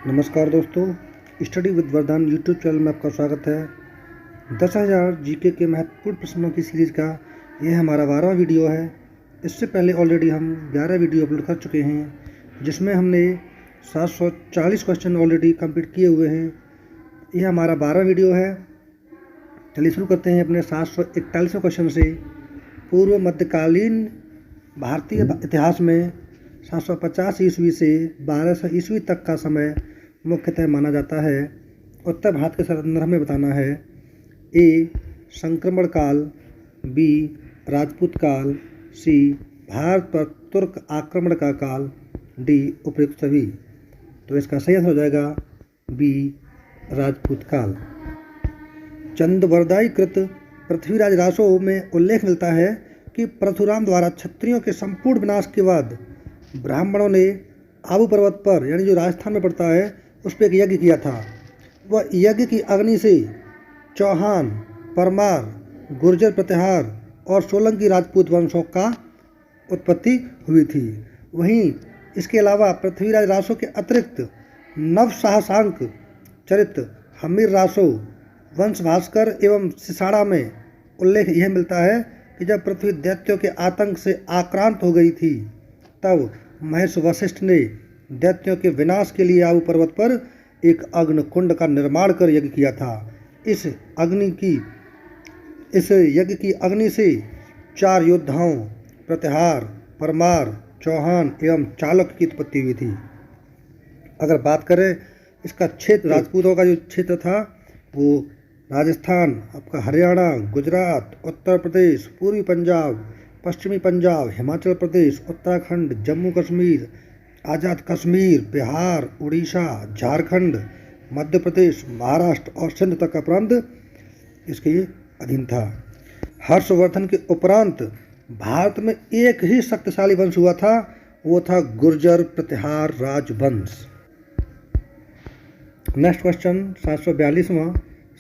नमस्कार दोस्तों, study with वरदान यूट्यूब चैनल में आपका स्वागत है। 10,000 जीके के महत्वपूर्ण प्रश्नों की सीरीज़ का यह हमारा 12वां वीडियो है। इससे पहले ऑलरेडी हम 11 वीडियो अपलोड कर चुके हैं, जिसमें हमने 740 क्वेश्चन ऑलरेडी कंप्लीट किए हुए हैं। यह हमारा 12वां वीडियो है। चलिए शुरू करते हैं अपने 741वें क्वेश्चन से। पूर्व मध्यकालीन भारतीय इतिहास में 750 ईस्वी से 1200 ईस्वी तक का समय मुख्यतः माना जाता है। उत्तर भारत के संदर्भ में बताना है। ए. संक्रमण काल, बी. राजपूत काल, सी. भारत पर तुर्क आक्रमण का काल, डी. उपयुक्त सभी। तो इसका सही आंसर हो जाएगा बी. राजपूत काल। चंदवरदाई कृत पृथ्वीराज रासो में उल्लेख मिलता है कि परशुराम द्वारा क्षत्रियों के संपूर्ण विनाश के बाद ब्राह्मणों ने आबू पर्वत पर, यानी जो राजस्थान में पड़ता है, उस पर एक यज्ञ किया था। वह यज्ञ की अग्नि से चौहान, परमार, गुर्जर प्रतिहार और सोलंकी राजपूत वंशों का उत्पत्ति हुई थी। वहीं इसके अलावा पृथ्वीराज रासो के अतिरिक्त नवसाहसांक चरित्र हम्मीर रासो, वंश भास्कर एवं सिसाड़ा में उल्लेख यह मिलता है कि जब पृथ्वी दैत्यों के आतंक से आक्रांत हो गई थी, तब महर्षि वशिष्ठ ने दैत्यों के विनाश के लिए आबू पर्वत पर एक अग्नि कुंड का निर्माण कर यज्ञ किया था। इस यज्ञ की अग्नि से 4 योद्धाओं प्रतिहार, परमार, चौहान एवं चालुक्य की उत्पत्ति हुई थी। अगर बात करें इसका क्षेत्र, राजपूतों का जो क्षेत्र था वो राजस्थान, आपका हरियाणा, गुजरात, उत्तर प्रदेश, पूर्वी पंजाब, पश्चिमी पंजाब, हिमाचल प्रदेश, उत्तराखंड, जम्मू कश्मीर, आज़ाद कश्मीर, बिहार, उड़ीसा, झारखंड, मध्य प्रदेश, महाराष्ट्र और सिंध तक का प्रांत इसके अधीन था। हर्षवर्धन के उपरांत भारत में एक ही शक्तिशाली वंश हुआ था, वो था गुर्जर प्रतिहार राजवंश। Next question 742वां।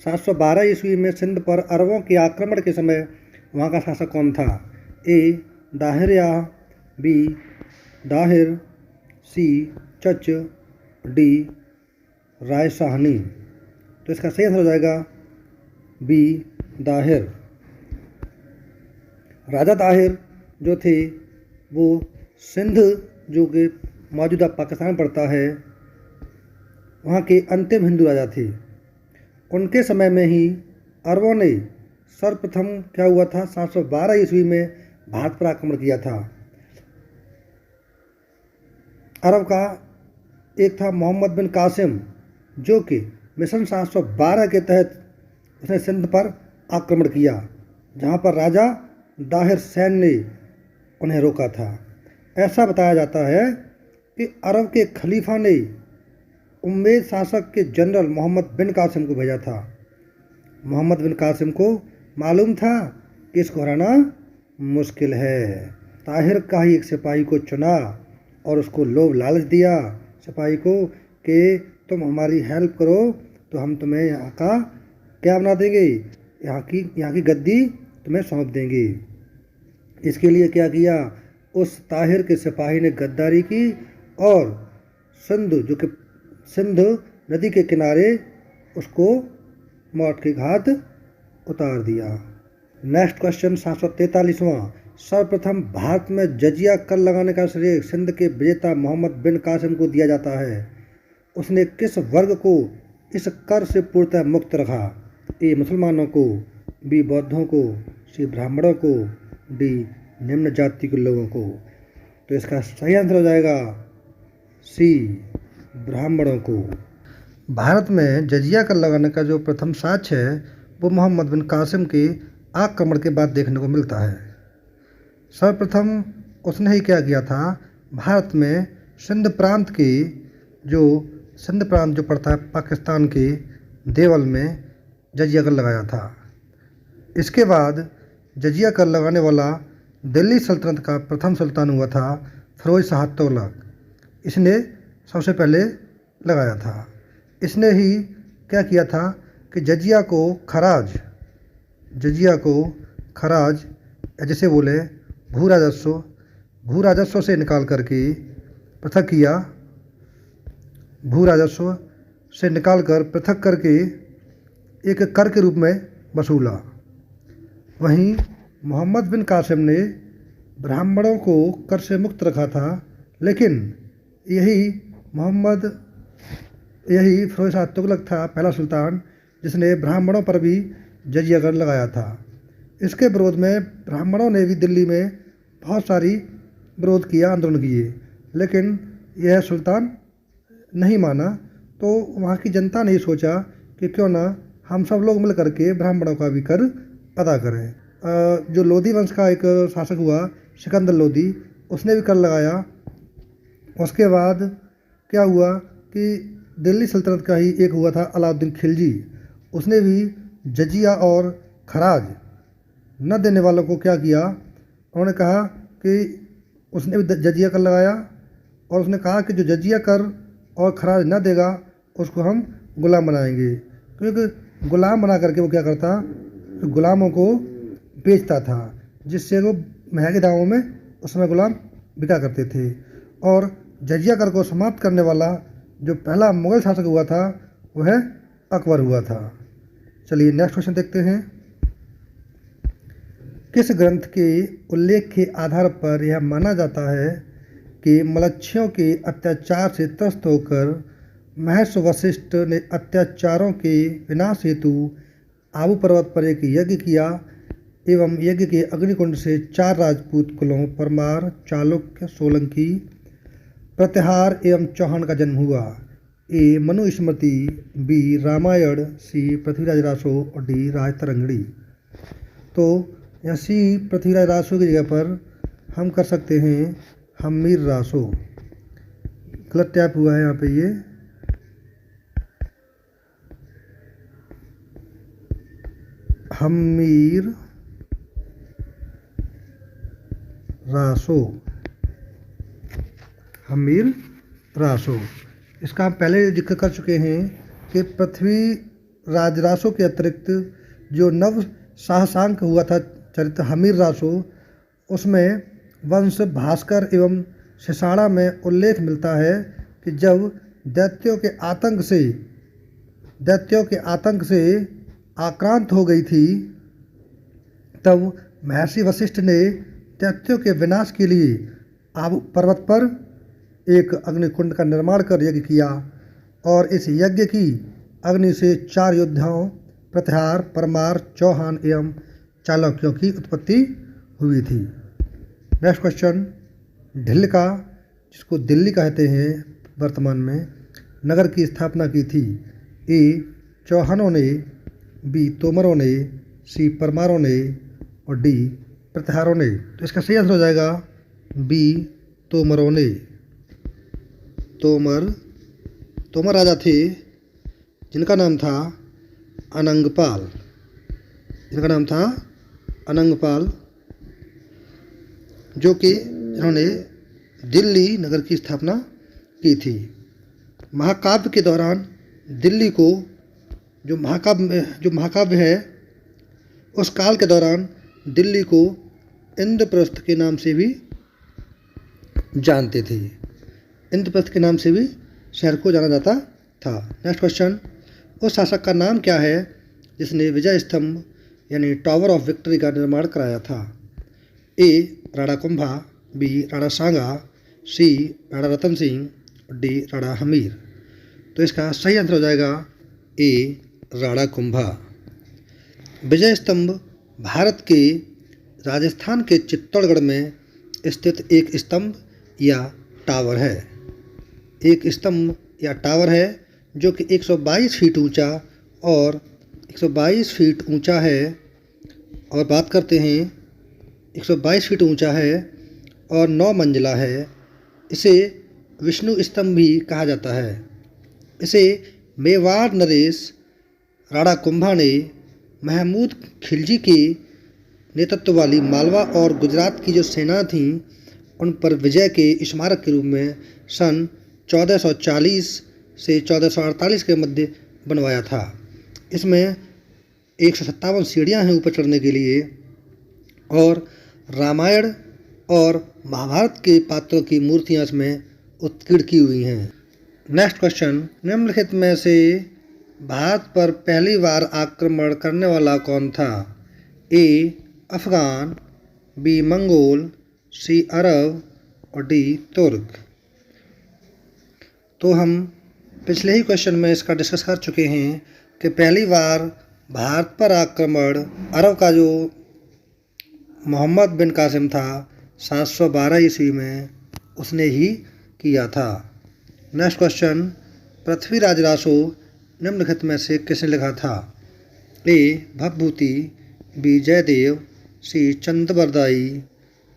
712 ईस्वी में सिंध पर अरबों के आक्रमण के समय वहाँ का शासक कौन था? ए. दाहिर या बी. दाहिर, सी. चच, डी. राय साहनी। तो इसका सही आंसर हो जाएगा बी. दाहिर। राजा दाहिर जो थे वो सिंध, जो कि मौजूदा पाकिस्तान में पड़ता है, वहाँ के अंतिम हिंदू राजा थे। उनके समय में ही अरबों ने सर्वप्रथम क्या हुआ था, 712 ईस्वी में भारत पर आक्रमण किया था। अरब का एक था मोहम्मद बिन कासिम, जो कि मिशन 712 के तहत उसने सिंध पर आक्रमण किया, जहां पर राजा दाहिर सैन ने उन्हें रोका था। ऐसा बताया जाता है कि अरब के खलीफा ने उम्मेद शासक के जनरल मोहम्मद बिन कासिम को भेजा था। मोहम्मद बिन कासिम को मालूम था कि इसको हराना मुश्किल है। ताहिर का ही एक सिपाही को चुना और उसको लोभ लालच दिया सिपाही को कि तुम हमारी हेल्प करो तो हम तुम्हें यहाँ का क्या बना देंगे, यहाँ की गद्दी तुम्हें सौंप देंगे। इसके लिए क्या किया, उस ताहिर के सिपाही ने गद्दारी की और सिंध नदी के किनारे उसको मौत के घाट उतार दिया। नेक्स्ट क्वेश्चन 743वां। सर्वप्रथम भारत में जजिया कर लगाने का श्रेय सिंध के विजेता मोहम्मद बिन कासिम को दिया जाता है। उसने किस वर्ग को इस कर से पूर्णतः मुक्त रखा? ए. मुसलमानों को, बी. बौद्धों को, सी. ब्राह्मणों को, डी. निम्न जाति के लोगों को। तो इसका सही आंसर हो जाएगा सी. ब्राह्मणों को। भारत में जजिया कर लगाने का जो प्रथम साक्ष्य है वो मोहम्मद बिन कासिम के आक्रमण के बाद देखने को मिलता है। सर्वप्रथम उसने ही क्या किया था, भारत में सिंध प्रांत जो पड़ता है पाकिस्तान के देवल में जजिया कर लगाया था। इसके बाद जजिया कर लगाने वाला दिल्ली सल्तनत का प्रथम सुल्तान हुआ था फिरोज शाह तुगलक। इसने सबसे पहले लगाया था। इसने ही क्या किया था कि जजिया को खराज जैसे बोले भू राजस्व से निकाल करके पृथक किया भू राजस्व से निकालकर पृथक करके एक कर के रूप में वसूला। वहीं मोहम्मद बिन कासिम ने ब्राह्मणों को कर से मुक्त रखा था, लेकिन यही फिरोज तुगलक था पहला सुल्तान जिसने ब्राह्मणों पर भी जजिया कर लगाया था। इसके विरोध में ब्राह्मणों ने भी दिल्ली में बहुत सारी विरोध किया, आंदोलन किए, लेकिन यह सुल्तान नहीं माना। तो वहाँ की जनता ने सोचा कि क्यों ना हम सब लोग मिल करके ब्राह्मणों का भी कर अदा करें। जो लोधी वंश का एक शासक हुआ सिकंदर लोधी, उसने भी कर लगाया। उसके बाद क्या हुआ कि दिल्ली सल्तनत का ही एक हुआ था अलाउद्दीन खिलजी, उसने भी जजिया और खराज न देने वालों को क्या किया, उन्होंने कहा कि उसने भी जजिया कर लगाया और उसने कहा कि जो जजिया कर और खराज न देगा उसको हम गुलाम बनाएंगे। क्योंकि गुलाम बना करके वो क्या करता, तो गुलामों को बेचता था, जिससे वो महंगे दामों में उस समय गुलाम बिका करते थे। और जजिया कर को समाप्त करने वाला जो पहला मुगल शासक हुआ था वह अकबर हुआ था। चलिए नेक्स्ट क्वेश्चन देखते हैं। किस ग्रंथ के उल्लेख के आधार पर यह माना जाता है कि मलच्छियों के अत्याचार से त्रस्त होकर महर्षि वशिष्ठ ने अत्याचारों के विनाश हेतु आबू पर्वत पर एक यज्ञ किया एवं यज्ञ के अग्निकुंड से 4 राजपूत कुलों परमार, चालुक्य, सोलंकी, प्रतिहार एवं चौहान का जन्म हुआ। ए मनुस्मृति, बी रामायण, सी पृथ्वीराज रासो और डी राजतरंगिणी। तो यहाँ सी पृथ्वीराज रासो की जगह पर हम कर सकते हैं हम्मीर रासो। गलत टैप हुआ है यहाँ पे, ये हम्मीर रासो, हम्मीर रासो। इसका हम पहले जिक्र कर चुके हैं कि पृथ्वी राज रासो के अतिरिक्त जो नव साहसांक हुआ था चरित्र हम्मीर रासो, उसमें वंश भास्कर एवं सिसाणा में उल्लेख मिलता है कि जब दैत्यों के आतंक से आक्रांत हो गई थी, तब महर्षि वशिष्ठ ने दैत्यों के विनाश के लिए आबू पर्वत पर एक अग्निकुंड का निर्माण कर यज्ञ किया और इस यज्ञ की अग्नि से 4 योद्धाओं प्रतिहार, परमार, चौहान एवं चालुक्यों की उत्पत्ति हुई थी। Next question. ढिल्का, जिसको दिल्ली कहते हैं वर्तमान में, नगर की स्थापना की थी। ए चौहानों ने, बी तोमरों ने, सी परमारों ने और डी प्रतिहारों ने। तो इसका सही आंसर हो जाएगा बी तोमरों ने। तोमर राजा थे जिनका नाम था अनंगपाल, जो कि इन्होंने दिल्ली नगर की स्थापना की थी। महाकाव्य के दौरान दिल्ली को जो महाकाव्य है, उस काल के दौरान दिल्ली को इंद्रप्रस्थ के नाम से भी जानते थे। इंद्रप्रस्थ के नाम से भी शहर को जाना जाता था। Next question. उस शासक का नाम क्या है जिसने विजय स्तंभ यानी टावर ऑफ विक्ट्री का निर्माण कराया था? ए राणा कुंभा, बी राणा सांगा, सी राणा रतन सिंह, डी राणा हमीर। तो इसका सही आंसर हो जाएगा ए राणा कुंभा। विजय स्तंभ भारत के राजस्थान के चित्तौड़गढ़ में स्थित एक स्तंभ या टावर है। एक स्तंभ या टावर है जो कि 122 फीट ऊंचा और 122 फीट ऊंचा है। और बात करते हैं 122 फीट ऊंचा है और 9 मंजिला है। इसे विष्णु स्तंभ भी कहा जाता है। इसे मेवाड़ नरेश राणा कुंभा ने महमूद खिलजी के नेतृत्व वाली मालवा और गुजरात की जो सेना थी उन पर विजय के स्मारक के रूप में सन 1440 से 1448 के मध्य बनवाया था। इसमें 157 सीढ़ियाँ हैं ऊपर चढ़ने के लिए और रामायण और महाभारत के पात्रों की मूर्तियाँ इसमें उत्कीर्ण की हुई हैं। नेक्स्ट क्वेश्चन, निम्नलिखित में से भारत पर पहली बार आक्रमण करने वाला कौन था? ए अफगान, बी मंगोल, सी अरब और डी तुर्क। तो हम पिछले ही क्वेश्चन में इसका डिस्कस कर चुके हैं कि पहली बार भारत पर आक्रमण अरब का जो मोहम्मद बिन कासिम था 712 ईस्वी में, उसने ही किया था। नेक्स्ट क्वेश्चन, पृथ्वीराज रासो निम्नलिखित में से किसने लिखा था? ए भवभूति, बी जयदेव, सी चंद्रबरदाई,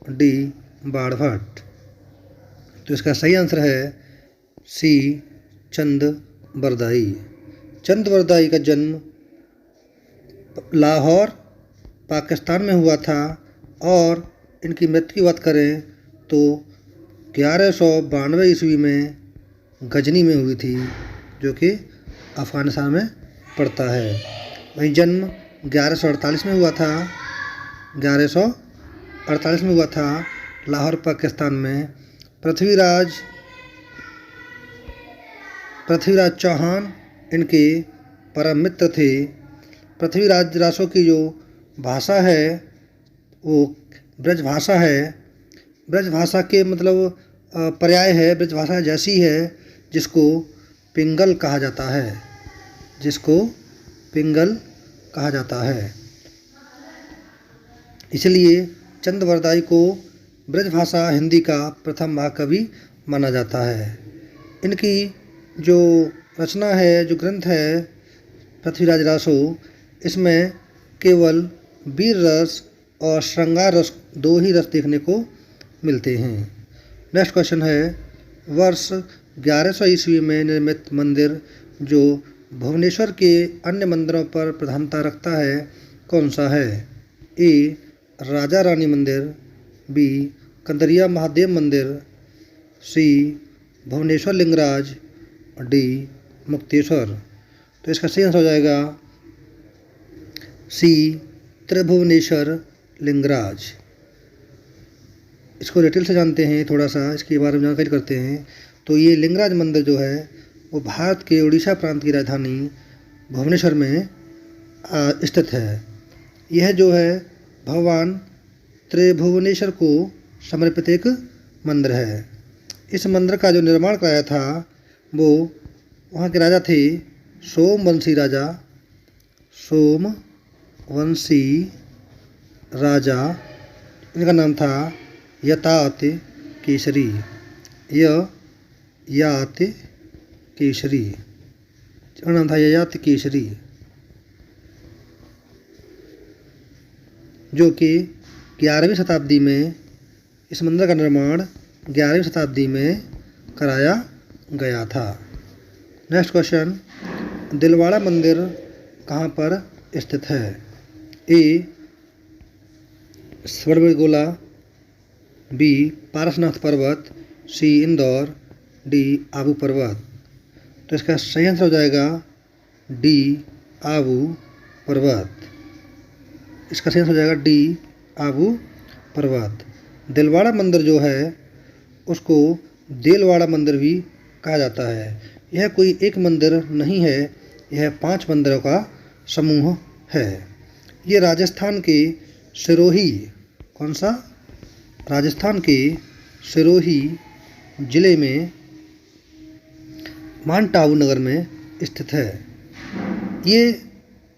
डी बाणभट्ट। तो इसका सही आंसर है सी चंद्रबरदाई। चंद्रबरदाई का जन्म लाहौर पाकिस्तान में हुआ था और इनकी मृत्यु की बात करें तो 1192 ईस्वी में गजनी में हुई थी, जो कि अफ़गानिस्तान में पड़ता है। वहीं जन्म 1148 में हुआ था, 1148 में हुआ था लाहौर पाकिस्तान में। पृथ्वीराज चौहान इनके परम मित्र थे। पृथ्वीराज रासो की जो भाषा है वो ब्रज भाषा है। ब्रज भाषा के मतलब पर्याय है, ब्रज भाषा जैसी है जिसको पिंगल कहा जाता है, जिसको पिंगल कहा जाता है। इसलिए चंद्रबरदाई को ब्रज भाषा हिंदी का प्रथम महाकवि माना जाता है। इनकी जो रचना है, जो ग्रंथ है पृथ्वीराज रासो, इसमें केवल वीर रस और श्रृंगार रस, दो ही रस देखने को मिलते हैं। नेक्स्ट क्वेश्चन है, वर्ष 1100 ईस्वी में निर्मित मंदिर जो भुवनेश्वर के अन्य मंदिरों पर प्रधानता रखता है कौन सा है? ए राजा रानी मंदिर, बी कंदरिया महादेव मंदिर, सी भुवनेश्वर लिंगराज, डी मुक्तेश्वर। तो इसका सही आंसर हो जाएगा सी त्रिभुवनेश्वर लिंगराज। इसको डिटेल से जानते हैं, थोड़ा सा इसके बारे में जानकारी करते हैं। तो ये लिंगराज मंदिर जो है वो भारत के उड़ीसा प्रांत की राजधानी भुवनेश्वर में स्थित है। यह जो है भगवान त्रिभुवनेश्वर को समर्पित एक मंदिर है। इस मंदिर का जो निर्माण कराया था वो वहाँ के राजा थे सोमवंशी राजा। सोमवंशी राजा, इनका नाम था यतात केसरी। ययाति केसरी, इनका नाम था ययाति केसरी, जो कि 11वीं शताब्दी में इस मंदिर का निर्माण 11वीं शताब्दी में कराया गया था। नेक्स्ट क्वेश्चन, दिलवाड़ा मंदिर कहाँ पर स्थित है? ए स्वर्णगोला, बी पारसनाथ पर्वत, सी इंदौर, डी आबू पर्वत। तो इसका सही आंसर हो जाएगा डी आबू पर्वत। इसका सही आंसर हो जाएगा डी आबू पर्वत। दिलवाड़ा मंदिर जो है उसको देलवाड़ा मंदिर भी कहा जाता है। यह कोई एक मंदिर नहीं है, यह 5 मंदिरों का समूह है। ये राजस्थान के सिरोही, कौन सा? राजस्थान के सिरोही जिले में माउंट आबू नगर में स्थित है। ये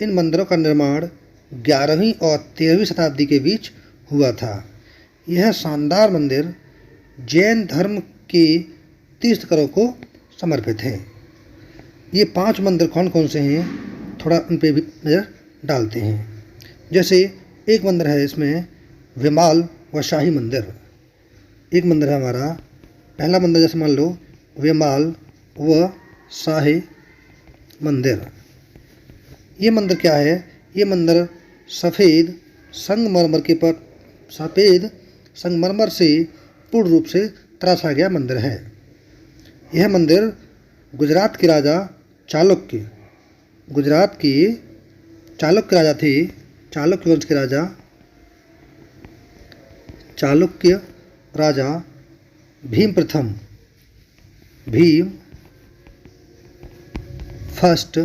इन मंदिरों का निर्माण 11वीं और 13वीं शताब्दी के बीच हुआ था। यह शानदार मंदिर जैन धर्म के तीर्थंकरों को समर्पित है। ये 5 मंदिर कौन कौन से हैं, थोड़ा उन पे भी नज़र डालते हैं। जैसे एक मंदिर है इसमें विमाल व शाही मंदिर। एक मंदिर है हमारा, पहला मंदिर जैसे मान लो विमाल व शाही मंदिर। ये मंदिर क्या है? ये मंदिर सफ़ेद संगमरमर से पूर्ण रूप से तराशा गया मंदिर है। यह मंदिर गुजरात के राजा चालुक्य, गुजरात के चालुक्य राजा थे, चालुक्य वंश के राजा, चालुक्य राजा भीम फर्स्ट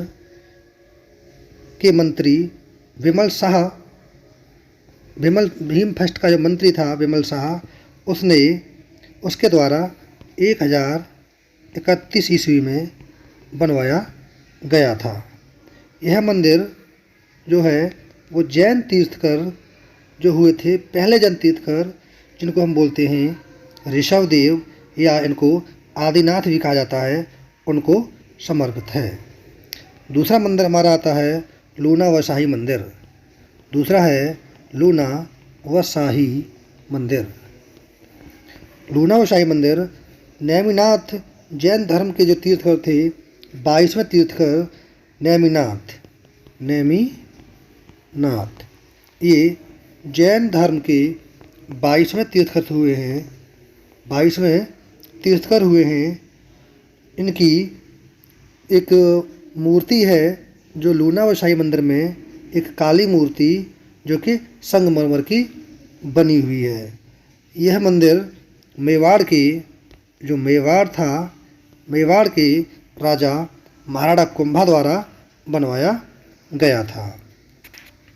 के मंत्री विमल शाह, भीम फर्स्ट का जो मंत्री था विमल शाह, उसके द्वारा 1031 ईस्वी में बनवाया गया था। यह मंदिर जो है वो जैन तीर्थकर जो हुए थे, पहले जैन तीर्थकर, जिनको हम बोलते हैं ऋषभदेव या इनको आदिनाथ भी कहा जाता है, उनको समर्पित है। दूसरा मंदिर हमारा आता है लूना व शाही मंदिर। दूसरा है लूना व शाही मंदिर। लूना व शाही मंदिर नेमिनाथ जैन धर्म के जो तीर्थकर थे, 22वें तीर्थकर नेमिनाथ, ये जैन धर्म के 22वें तीर्थकर हुए हैं। इनकी एक मूर्ति है जो लूना व शाही मंदिर में, एक काली मूर्ति जो कि संगमरमर की बनी हुई है। यह मंदिर मेवाड़ के राजा महाराणा कुंभा द्वारा बनवाया गया था।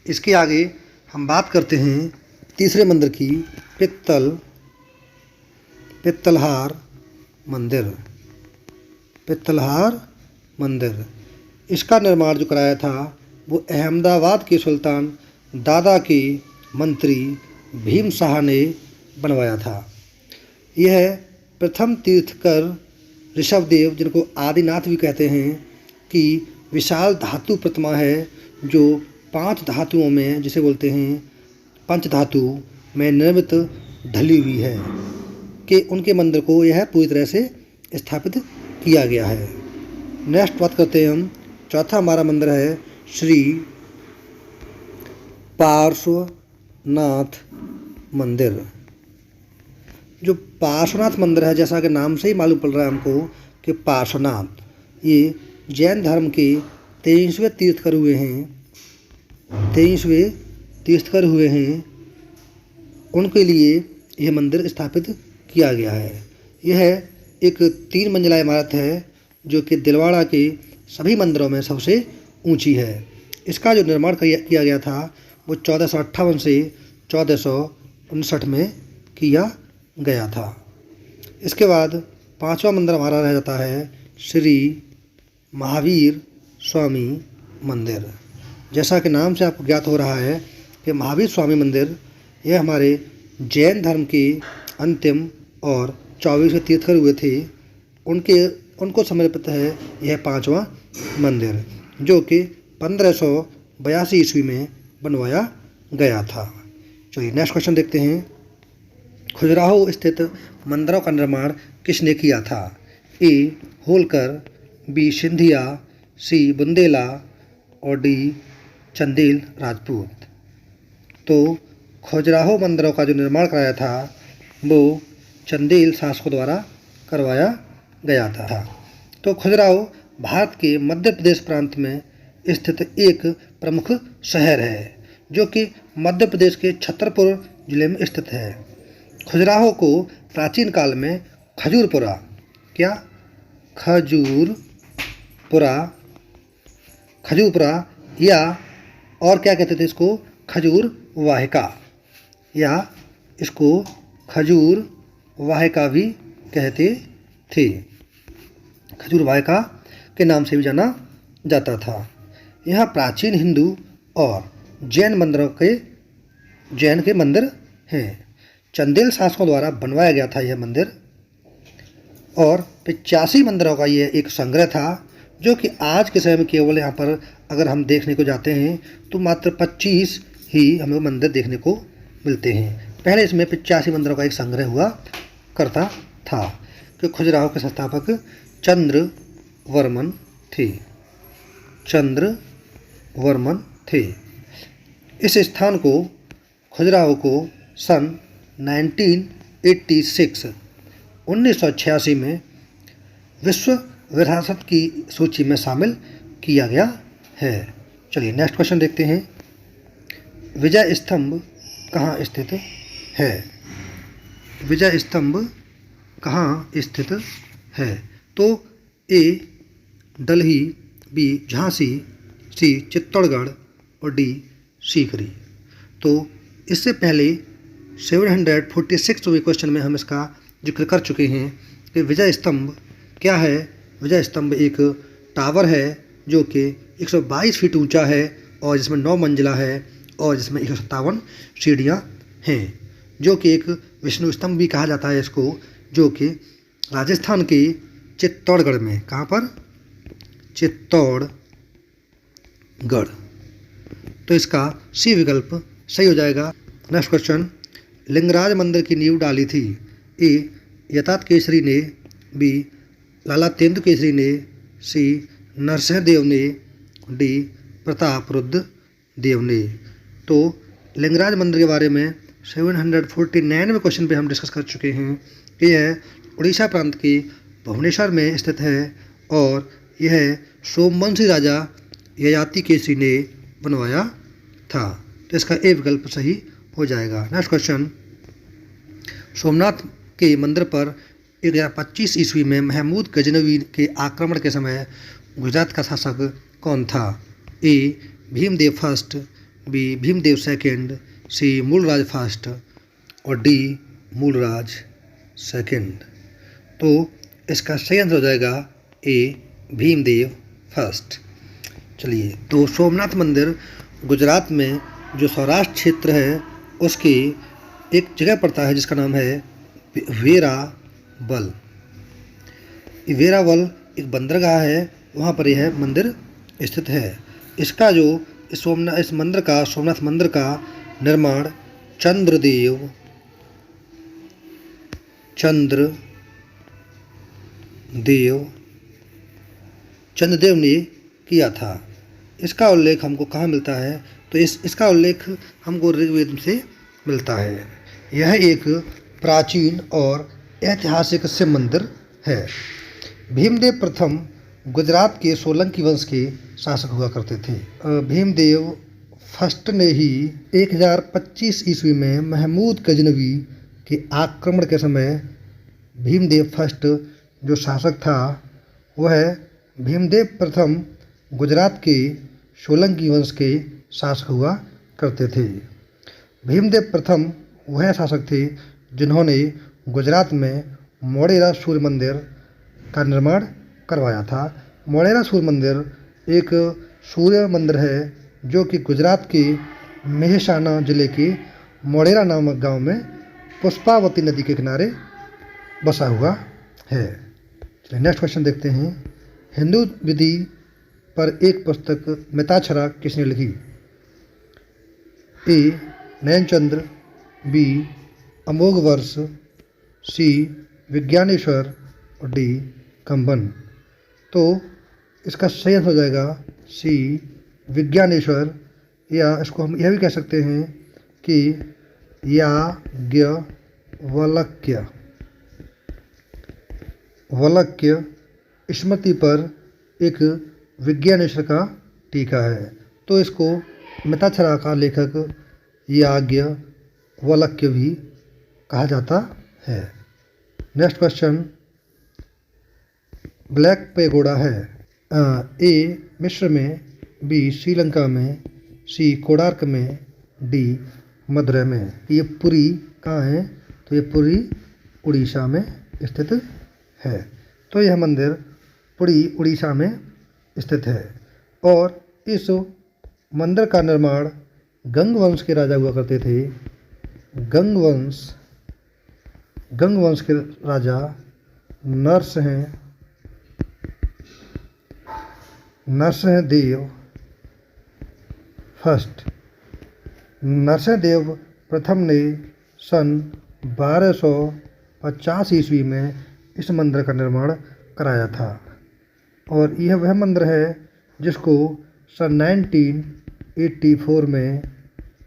इसके आगे हम बात करते हैं तीसरे मंदिर की, पित्तलहार मंदिर। इसका निर्माण जो कराया था वो अहमदाबाद के सुल्तान दादा के मंत्री भीम शाह ने बनवाया था। यह प्रथम तीर्थकर ऋषभदेव, जिनको आदिनाथ भी कहते हैं, की विशाल धातु प्रतिमा है जो 5 धातुओं में, जिसे बोलते हैं पंचधातु में निर्मित ढली हुई है, कि उनके मंदिर को यह पूरी तरह से स्थापित किया गया है। नेक्स्ट बात करते हैं हम, चौथा हमारा मंदिर है श्री पार्श्वनाथ मंदिर। जो पार्श्वनाथ मंदिर है, जैसा कि नाम से ही मालूम पड़ रहा है हमको कि पार्श्वनाथ, ये जैन धर्म के 23वें तीर्थकर हुए हैं। उनके लिए यह मंदिर स्थापित किया गया है। यह एक 3 मंजिला इमारत है जो कि दिलवाड़ा के सभी मंदिरों में सबसे ऊंची है। इसका जो निर्माण किया गया था वो 1458 से 1459 में किया गया था। इसके बाद 5वां मंदिर हमारा रह जाता है श्री महावीर स्वामी मंदिर। जैसा कि नाम से आपको ज्ञात हो रहा है कि महावीर स्वामी मंदिर, यह हमारे जैन धर्म के अंतिम और 24वें तीर्थकर हुए थे, उनको समर्पित है यह 5वां मंदिर, जो कि 1582 ईस्वी में बनवाया गया था। चलिए नेक्स्ट क्वेश्चन देखते हैं। खजुराहो स्थित मंदिरों का निर्माण किसने किया था? ए होलकर, बी सिंधिया, सी बुंदेला और डी चंदेल राजपूत। तो खजुराहो मंदिरों का जो निर्माण कराया था वो चंदेल शासकों द्वारा करवाया गया था। तो खजुराहो भारत के मध्य प्रदेश प्रांत में स्थित एक प्रमुख शहर है, जो कि मध्य प्रदेश के छतरपुर जिले में स्थित है। खजुराहो को प्राचीन काल में खजूरपुरा या और क्या कहते थे इसको, खजूर वाहिका, या इसको खजूर वाहिका भी कहते थे। खजूर वाहिका के नाम से भी जाना जाता था। यहाँ प्राचीन हिंदू और जैन के मंदिर हैं। चंदेल शासकों द्वारा बनवाया गया था यह मंदिर, और 85 मंदिरों का यह एक संग्रह था, जो कि आज के समय में केवल यहाँ पर अगर हम देखने को जाते हैं तो मात्र 25 ही हमें मंदिर देखने को मिलते हैं। पहले इसमें 85 मंदिरों का एक संग्रह हुआ करता था, कि खजुराहो के संस्थापक चंद्रवर्मन थे। इस स्थान को, खजुराहो को सन 1986 में विश्व विरासत की सूची में शामिल किया गया है। चलिए नेक्स्ट क्वेश्चन देखते हैं। विजय स्तंभ कहाँ स्थित है? विजय स्तंभ कहाँ स्थित है? तो ए दिल्ली बी झांसी, सी चित्तौड़गढ़ और डी सीकरी। तो इससे पहले 746वें क्वेश्चन में हम इसका जिक्र कर चुके हैं कि विजय स्तंभ क्या है। विजय स्तंभ एक टावर है जो कि 122 फीट ऊंचा है और जिसमें 9 मंजिला है और जिसमें 157 सीढ़ियाँ हैं, जो कि एक विष्णु स्तंभ भी कहा जाता है इसको, जो कि राजस्थान के चित्तौड़गढ़ में, कहाँ पर, चित्तौड़गढ़। तो इसका सी विकल्प सही हो जाएगा। नेक्स्ट क्वेश्चन, लिंगराज मंदिर की नींव डाली थी। ए यतात केसरी ने, बी लाला तेंदु केसरी ने, सी नरसिंह देव ने, डी प्रतापरुद्र देव ने। तो लिंगराज मंदिर के बारे में 749वें क्वेश्चन पे हम डिस्कस कर चुके हैं कि यह उड़ीसा प्रांत के भुवनेश्वर में स्थित है और यह सोमवंशी राजा ययाति केसरी ने बनवाया था। तो इसका ए विकल्प सही हो जाएगा। नेक्स्ट क्वेश्चन, सोमनाथ के मंदिर पर 1125 ईस्वी में महमूद गजनवी के आक्रमण के समय गुजरात का शासक कौन था। A Bhimdev first, B Bhimdev second, C Mulraj first और डी मूलराज सेकंड। तो इसका सही आंसर हो जाएगा ए भीमदेव फर्स्ट। चलिए, तो सोमनाथ मंदिर गुजरात में जो सौराष्ट्र क्षेत्र है उसकी एक जगह पड़ता है जिसका नाम है वेरावल। वेरावल एक बंदरगाह है, वहाँ पर यह मंदिर स्थित है। इसका जो इस मंदिर का, सोमनाथ मंदिर का निर्माण चंद्रदेव ने किया था। इसका उल्लेख हमको कहाँ मिलता है, तो इसका उल्लेख हमको ऋग्वेद से मिलता है। यह एक प्राचीन और ऐतिहासिक शिव मंदिर है। भीमदेव प्रथम गुजरात के सोलंकी वंश के शासक हुआ करते थे। भीमदेव फर्स्ट ने ही 1025 ईस्वी में महमूद गजनवी के आक्रमण के समय भीमदेव फर्स्ट जो शासक था वह भीमदेव प्रथम गुजरात के सोलंकी वंश के शासक हुआ करते थे। भीमदेव प्रथम वह शासक थे जिन्होंने गुजरात में मोढेरा सूर्य मंदिर का निर्माण करवाया था। मोढेरा सूर्य मंदिर एक सूर्य मंदिर है जो कि गुजरात के मेहसाणा जिले के मोढेरा नामक गांव में पुष्पावती नदी के किनारे बसा हुआ है। चलिए नेक्स्ट क्वेश्चन देखते हैं। हिंदू विधि पर एक पुस्तक मिताक्षरा किसने लिखी। ए नयनचंद्र, बी अमोघ वर्ष, सी विज्ञानेश्वर और डी कंबन। तो इसका सही आंसर हो जाएगा सी विज्ञानेश्वर, या इसको हम यह भी कह सकते हैं कि याज्ञवल्क्य स्मृति पर एक विज्ञानेश्वर का टीका है। तो इसको मिताक्षरा का लेखक याज्ञवल्क्य भी कहा जाता है। नेक्स्ट क्वेश्चन, ब्लैक पेगोडा है। ए मिस्र में, बी श्रीलंका में, सी कोणार्क में, डी मदुरै में। ये पुरी कहाँ है, तो ये पुरी उड़ीसा में स्थित है। तो यह मंदिर पुरी उड़ीसा में स्थित है और इस मंदिर का निर्माण गंग वंश के राजा हुआ करते थे। गंग वंश के राजा नरसिंहदेव फर्स्ट, नरसिंहदेव प्रथम ने सन 1250 ईस्वी में इस मंदिर का निर्माण कराया था और यह वह मंदिर है जिसको सन 1984 में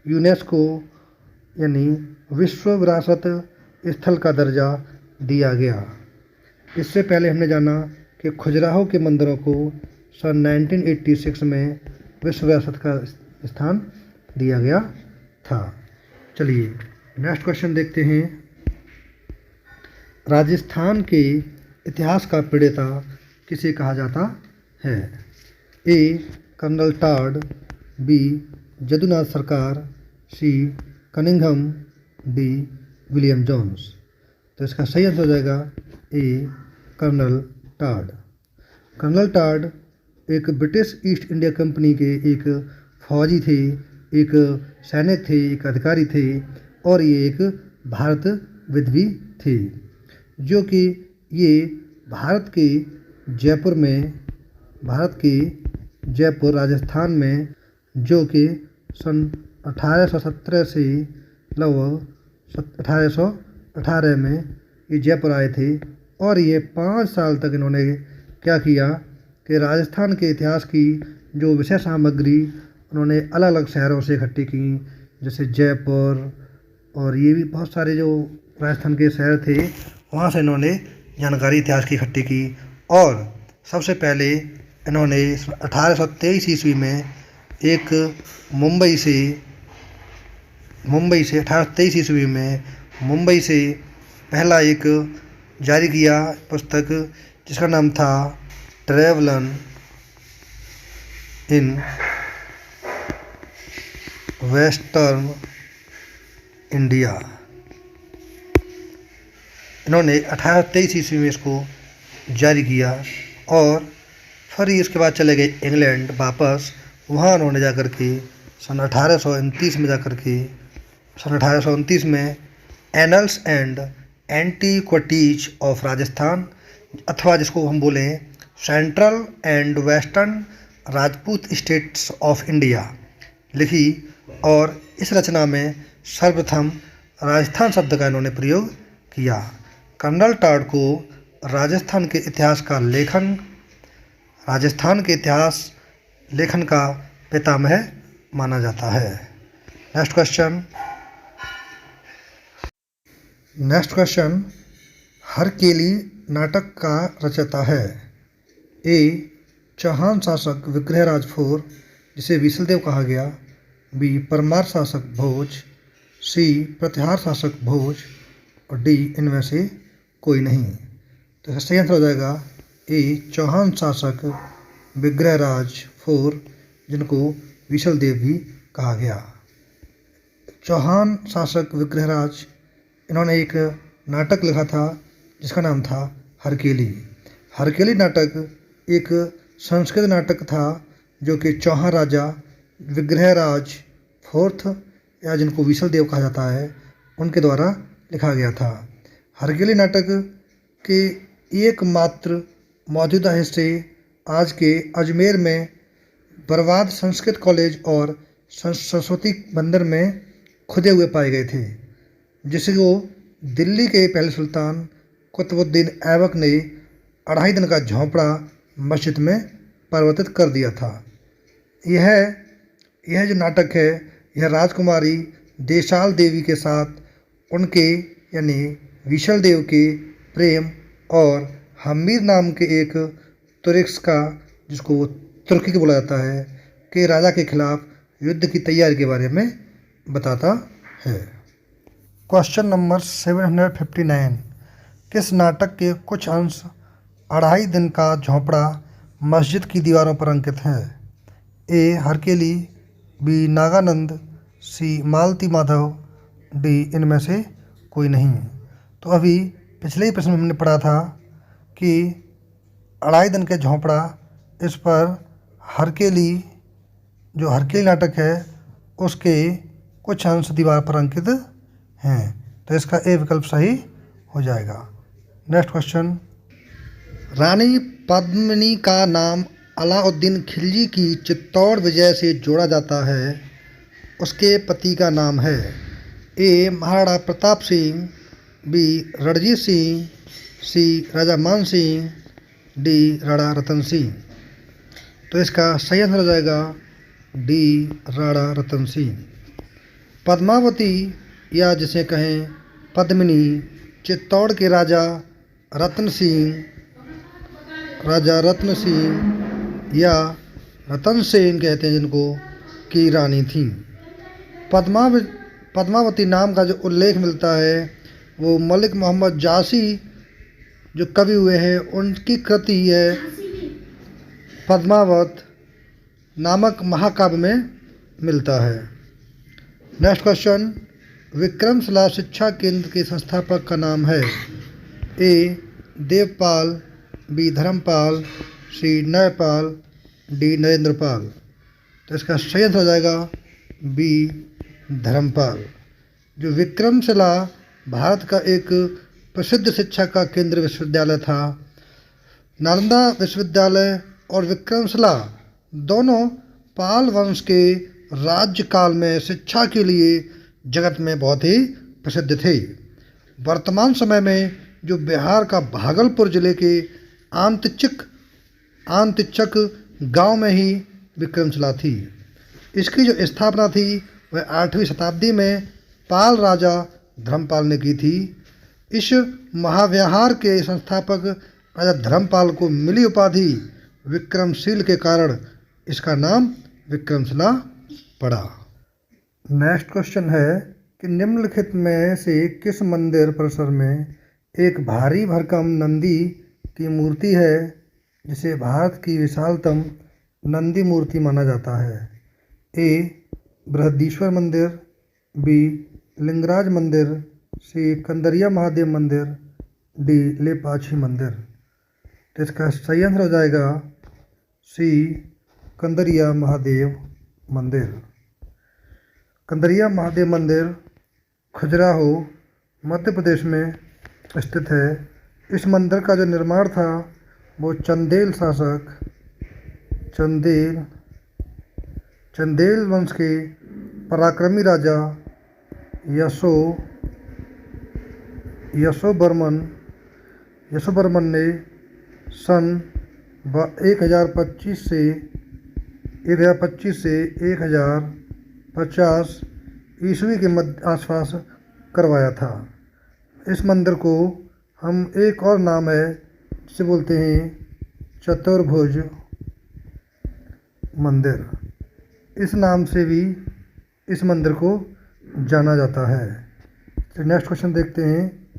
यूनेस्को यानी विश्व विरासत स्थल का दर्जा दिया गया। इससे पहले हमने जाना कि खजुराहो के मंदिरों को सन 1986 में विश्व विरासत का स्थान दिया गया था। चलिए नेक्स्ट क्वेश्चन देखते हैं। राजस्थान के इतिहास का प्रणेता किसे कहा जाता है। ए कर्नल टाड, बी जदुनाथ सरकार, सी कनिंघम, डी विलियम जोन्स। तो इसका सही आंसर हो जाएगा ए कर्नल टाड। कर्नल टाड एक ब्रिटिश ईस्ट इंडिया कंपनी के एक फौजी थे, एक सैनिक थे, एक अधिकारी थे और ये एक भारतविद भी थे, जो कि ये भारत के जयपुर राजस्थान में, जो कि सन 1817 से लगभग 1818 में ये जयपुर आए थे और ये 5 साल तक इन्होंने क्या किया कि राजस्थान के इतिहास की जो विषय सामग्री उन्होंने अलग अलग शहरों से इकट्ठी की, जैसे जयपुर और ये भी बहुत सारे जो राजस्थान के शहर थे वहाँ से इन्होंने जानकारी इतिहास की इकट्ठी की। और सबसे पहले इन्होंने 1823 ईस्वी में एक मुंबई से 1823 ईस्वी में मुंबई से पहला एक जारी किया पुस्तक, जिसका नाम था ट्रैवलन इन वेस्टर्न इंडिया। इन्होंने 1823 ईस्वी में इसको जारी किया और फिर इसके बाद चले गए इंग्लैंड वापस। वहाँ उन्होंने जाकर के सन 1829 में annuls and antiquities of Rajasthan, अथवा जिसको हम बोलें central and western Rajput states of India लिखी। और इस रचना में सर्वप्रथम राजस्थान शब्द का इन्होंने प्रयोग किया। कर्नल टाड को राजस्थान के इतिहास लेखन का पितामह माना जाता है। नेक्स्ट क्वेश्चन, हरकेली नाटक का रचयिता है। ए चौहान शासक विग्रहराज IV, जिसे विशलदेव कहा गया, बी परमार शासक भोज, सी प्रतिहार शासक भोज और डी इनमें से कोई नहीं। तो इसका सही आंसर हो जाएगा ए चौहान शासक विग्रहराज IV, जिनको विशलदेव भी कहा गया। चौहान शासक विग्रहराज, इन्होंने एक नाटक लिखा था जिसका नाम था हरकेली। हरकेली नाटक एक संस्कृत नाटक था जो कि चौहान राजा विग्रहराज IV, या जिनको विशलदेव कहा जाता है, उनके द्वारा लिखा गया था। हरकेली नाटक के एकमात्र मौजूदा हिस्से आज के अजमेर में बर्बाद संस्कृत कॉलेज और सरस्वती मंदिर में खुदे हुए पाए गए थे, जिसको दिल्ली के पहले सुल्तान कुतुबुद्दीन ऐबक ने 2.5 दिन का झोंपड़ा मस्जिद में परिवर्तित कर दिया था। यह जो नाटक है, यह राजकुमारी देशाल देवी के साथ उनके यानी विशलदेव के प्रेम और हमीर नाम के एक तुर्क्स का, जिसको तुर्की को बोला जाता है, के राजा के खिलाफ युद्ध की तैयारी के बारे में बताता है। क्वेश्चन नंबर 759, किस नाटक के कुछ अंश 2.5 दिन का झोंपड़ा मस्जिद की दीवारों पर अंकित है? ए हरकेली, बी नागानंद, सी मालती माधव, डी इनमें से कोई नहीं। तो अभी पिछले ही प्रश्न में हमने पढ़ा था कि 2.5 दिन का झोंपड़ा, इस पर हरकेली जो हरकेली नाटक है उसके कुछ अंश दीवार पर अंकित हैं। तो इसका ए विकल्प सही हो जाएगा। नेक्स्ट क्वेश्चन, रानी पद्मिनी का नाम अलाउद्दीन खिलजी की चित्तौड़ विजय से जोड़ा जाता है, उसके पति का नाम है? ए महाराणा प्रताप सिंह, बी रणजीत सिंह, सी राजा मान सिंह, डी राणा रतन सिंह। तो इसका सही आंसर हो जाएगा डी राणा रतन सिंह। पद्मावती या जिसे कहें पद्मिनी, चित्तौड़ के राजा रतन सिंह या रतन सेन कहते हैं जिनको, की रानी थी। पद्मावती नाम का जो उल्लेख मिलता है वो मलिक मोहम्मद जासी जो कवि हुए हैं उनकी कृति है पद्मावत, नामक महाकाव्य में मिलता है। नेक्स्ट क्वेश्चन, विक्रमशिला शिक्षा केंद्र के संस्थापक का नाम है? ए देवपाल, बी धर्मपाल, सी न्यायपाल, डी नरेंद्रपाल। तो इसका सही आंसर हो जाएगा बी धर्मपाल। जो विक्रमशिला भारत का एक प्रसिद्ध शिक्षा का केंद्र विश्वविद्यालय था। नालंदा विश्वविद्यालय और विक्रमशिला दोनों पाल वंश के राज्यकाल में शिक्षा के लिए जगत में बहुत ही प्रसिद्ध थे। वर्तमान समय में जो बिहार का भागलपुर जिले के आंतचक गांव में ही विक्रमशिला थी। इसकी जो स्थापना थी वह 8वीं शताब्दी में पाल राजा धर्मपाल ने की थी। इस महाविहार के संस्थापक राजा धर्मपाल को मिली उपाधि विक्रमशील के कारण इसका नाम विक्रमशिला पड़ा। नेक्स्ट क्वेश्चन है कि निम्नलिखित में से किस मंदिर परिसर में एक भारी भरकम नंदी की मूर्ति है जिसे भारत की विशालतम नंदी मूर्ति माना जाता है? ए बृहदीश्वर मंदिर, बी लिंगराज मंदिर, सी कंदरिया महादेव मंदिर, डी लेपाक्षी मंदिर। तो इसका सही आंसर हो जाएगा सी कंदरिया महादेव मंदिर। कंदरिया महादेव मंदिर खजुराहो मध्य प्रदेश में स्थित है। इस मंदिर का जो निर्माण था वो चंदेल शासक चंदेल वंश के पराक्रमी राजा यशोवर्मन ने सन 1025 से 1050 ईस्वी के मध्य आसपास करवाया था। इस मंदिर को हम एक और नाम है जिसे बोलते हैं चतुर्भुज मंदिर। इस नाम से भी इस मंदिर को जाना जाता है। तो नेक्स्ट क्वेश्चन देखते हैं,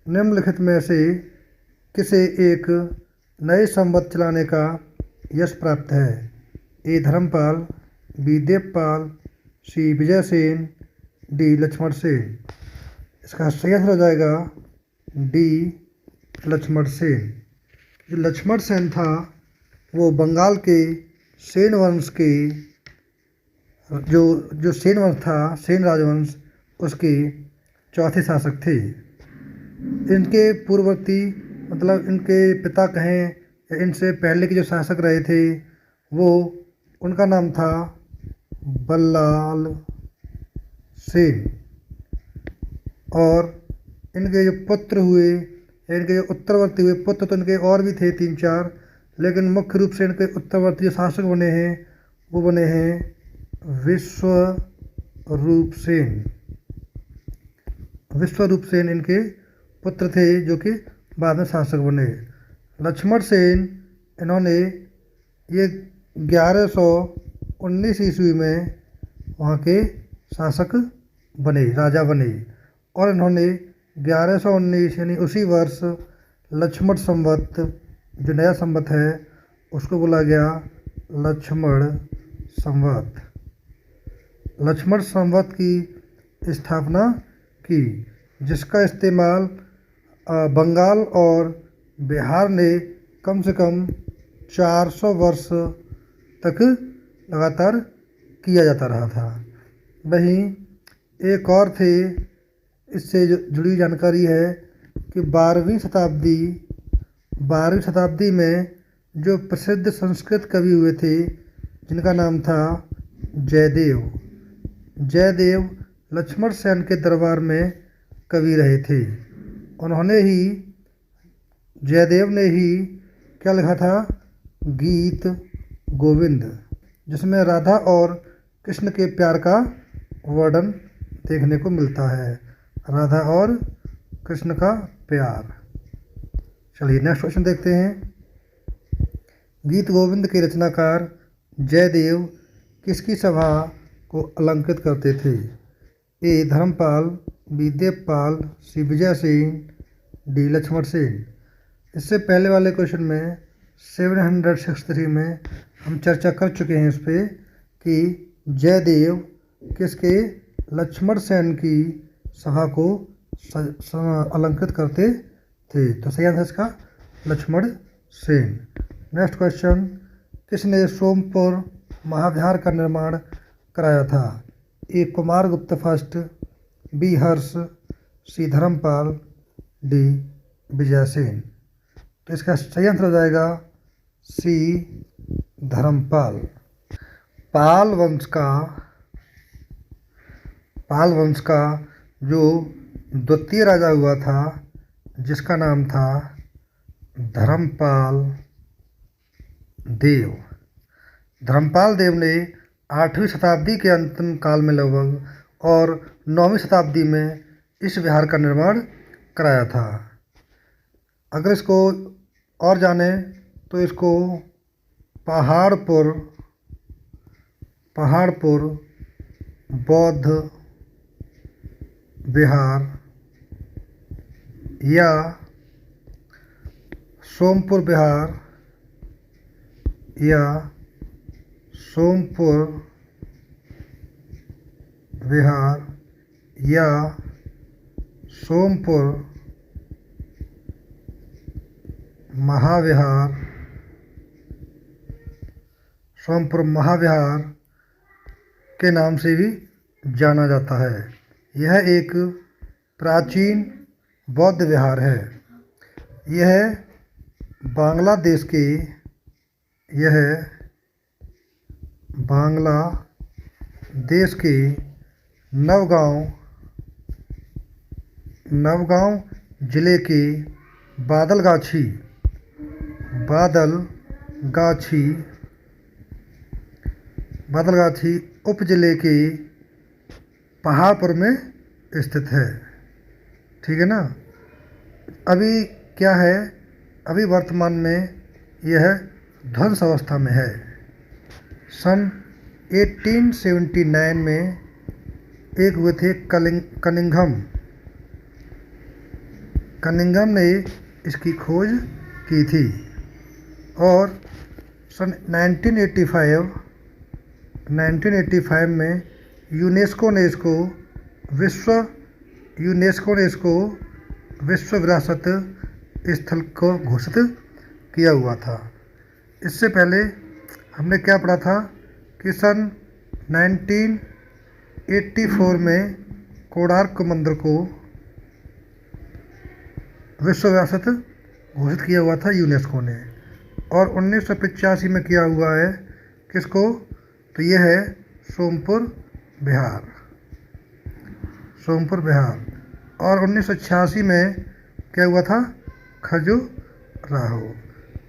निम्नलिखित में से किसे एक नए संवत चलाने का यश प्राप्त है? ए धर्मपाल, बी देवपाल, सी विजयसेन, डी लक्ष्मण सेन। इसका सही आंसर हो जाएगा डी लक्ष्मण सेन। जो लक्ष्मण सेन था वो बंगाल के सेन वंश के जो सेन वंश था, सेन राजवंश, उसके चौथे शासक थे। इनके पूर्ववर्ती मतलब इनके पिता कहें या इनसे पहले के जो शासक रहे थे वो उनका नाम था बल्लाल सेन। और इनके जो पुत्र हुए या इनके जो उत्तरवर्ती हुए पुत्र तो इनके और भी थे 3-4, लेकिन मुख्य रूप से इनके उत्तरवर्ती जो शासक बने हैं वो बने हैं विश्वरूप सेन इनके पुत्र थे जो कि बाद में शासक बने। लक्ष्मण सेन इन्होंने ये 1119 ईस्वी में वहाँ के शासक बने, राजा बने। और इन्होंने 1119 यानी उसी वर्ष लक्ष्मण संवत, जो नया संवत है उसको बोला गया लक्ष्मण संवत। लक्ष्मण संवत की स्थापना की, जिसका इस्तेमाल बंगाल और बिहार ने कम से कम 400 वर्ष तक लगातार किया जाता रहा था। वहीं एक और थे, इससे जुड़ी जानकारी है कि 12वीं शताब्दी में जो प्रसिद्ध संस्कृत कवि हुए थे जिनका नाम था जयदेव लक्ष्मण सेन के दरबार में कवि रहे थे। जयदेव ने ही क्या लिखा था? गीत गोविंद, जिसमें राधा और कृष्ण के प्यार का वर्णन देखने को मिलता है। राधा और कृष्ण का प्यार। चलिए नेक्स्ट क्वेश्चन देखते हैं। गीत गोविंद के रचनाकार जयदेव किसकी सभा को अलंकृत करते थे? ए धर्मपाल, बी देवपाल, सी विजयसेन, डी लक्ष्मण सेन। इससे पहले वाले क्वेश्चन में 763 में हम चर्चा कर चुके हैं इस पे कि जयदेव किसके लक्ष्मण सेन की सभा को अलंकृत करते थे। तो सही आंसर इसका लक्ष्मण सेन। नेक्स्ट क्वेश्चन, किसने सोमपुर महाविहार का निर्माण कराया था? ए कुमारगुप्त फर्स्ट, बी हर्ष, सी धर्मपाल, डी विजयसेन। तो इसका सही आंसर हो जाएगा सी धर्मपाल। पाल वंश का जो द्वितीय राजा हुआ था जिसका नाम था धर्मपाल देव। धर्मपाल देव ने 8वीं शताब्दी के अंतिम काल में लगभग और 9वीं शताब्दी में इस विहार का निर्माण कराया था। अगर इसको और जाने तो इसको पहाड़पुर बौद्ध विहार या सोमपुर विहार या सोमपुर विहार या सोमपुर महाविहार के नाम से भी जाना जाता है। यह एक प्राचीन बौद्ध विहार है। यह बांग्लादेश के नवगांव जिले के बादलगाछी उपजिले के पहाड़पुर में स्थित है। ठीक है ना। अभी क्या है, अभी वर्तमान में यह ध्वंस अवस्था में है। सन 1879 में एक हुए थे कनिंघम ने इसकी खोज की थी और सन 1985 में यूनेस्को ने इसको विश्व विरासत स्थल को घोषित किया हुआ था। इससे पहले हमने क्या पढ़ा था कि सन 1984 में कोणार्क मंदिर को विश्व विरासत घोषित किया हुआ था यूनेस्को ने, और 1985 में किया हुआ है किसको? तो यह है सोमपुर विहार। और 1986 में क्या हुआ था? खजुराहो।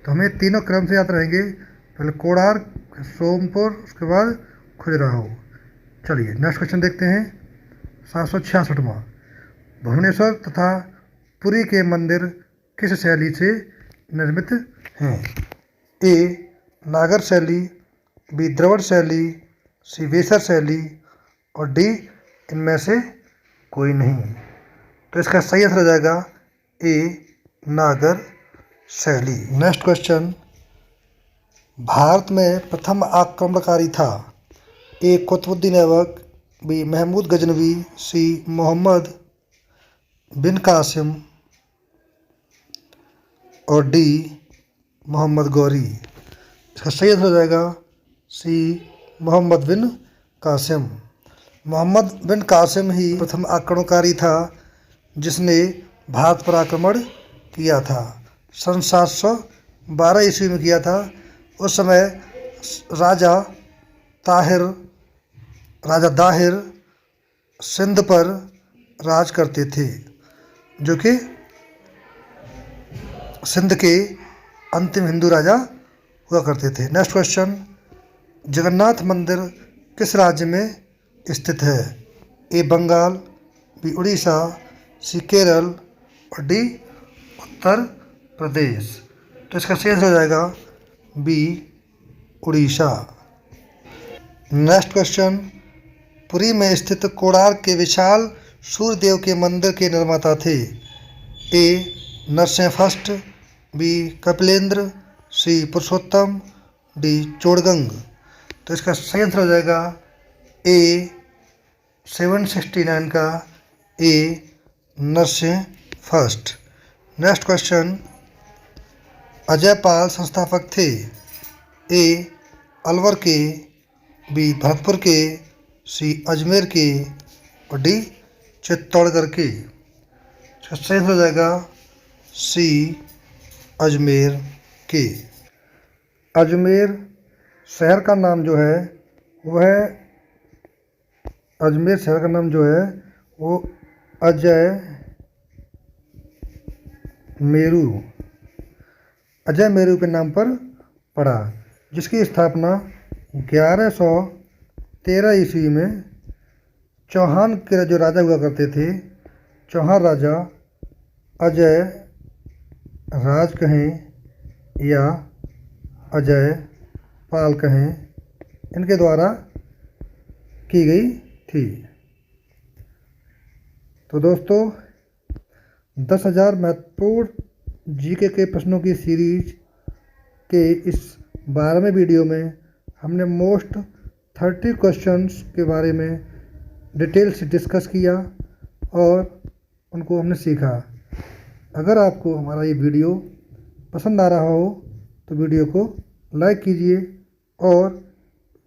तो हमें तीनों क्रम से याद रहेंगे, पहले कोणार्क, सोमपुर, उसके बाद खजुराहो। चलिए नेक्स्ट क्वेश्चन देखते हैं। 766वां, भुवनेश्वर तथा पुरी के मंदिर किस शैली से निर्मित हैं? ए नागर शैली, बी द्रविड़ शैली, सी वेसर शैली और डी इनमें से कोई नहीं। तो इसका सही आंसर हो जाएगा ए नागर शैली। नेक्स्ट क्वेश्चन, भारत में प्रथम आक्रमणकारी था? ए कुतुबुद्दीन ऐबक, बी महमूद गजनवी, सी मोहम्मद बिन कासिम और डी मोहम्मद गौरी। इसका सही आंसर हो जाएगा सी मोहम्मद बिन कासिम। मोहम्मद बिन कासिम ही प्रथम आक्रमणकारी था जिसने भारत पर आक्रमण किया था। सन 712 ईस्वी में किया था। उस समय राजा दाहिर सिंध पर राज करते थे, जो कि सिंध के अंतिम हिंदू राजा हुआ करते थे। नेक्स्ट क्वेश्चन, जगन्नाथ मंदिर किस राज्य में स्थित है? ए बंगाल, बी उड़ीसा, सी केरल और डी उत्तर प्रदेश। तो इसका सही आंसर हो जाएगा B Odisha. Next question, Puri में स्थित कोणार्क के विशाल सूर्यदेव के मंदिर के निर्माता थे? A Narasimha first, B Kapilendra, C Purushottam, D Chodaganga. तो इसका सही आंसर हो जाएगा ए 769 का A Narasimha first. Next question, Ajay Pal संस्थापक थे? ए अलवर के, बी भरतपुर के, सी अजमेर के और डी चित्तौड़गढ़ के। इसका सही आंसर हो जाएगा सी अजमेर के। अजमेर शहर का नाम जो है वह अजमेर शहर का नाम जो है वो अजय मेरू के नाम पर पड़ा, जिसकी स्थापना 1113 ईस्वी में चौहान के जो राजा हुआ करते थे, चौहान राजा अजय राज कहें या अजय पाल कहें, इनके द्वारा की गई थी। तो दोस्तों 10,000 महत्वपूर्ण जीके के प्रश्नों की सीरीज के इस 12वें वीडियो में हमने मोस्ट 30 क्वेश्चंस के बारे में डिटेल से डिस्कस किया और उनको हमने सीखा। अगर आपको हमारा ये वीडियो पसंद आ रहा हो तो वीडियो को लाइक कीजिए और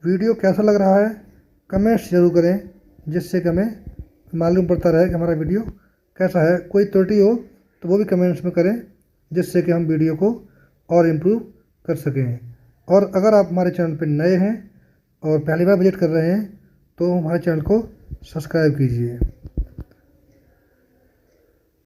वीडियो कैसा लग रहा है कमेंट्स ज़रूर करें, जिससे कि हमें मालूम पड़ता रहे कि हमारा वीडियो कैसा है। कोई त्रुटि हो तो वो भी कमेंट्स में करें, जिससे कि हम वीडियो को और इम्प्रूव कर सकें। और अगर आप हमारे चैनल पर नए हैं और पहली बार विजिट कर रहे हैं तो हमारे चैनल को सब्सक्राइब कीजिए।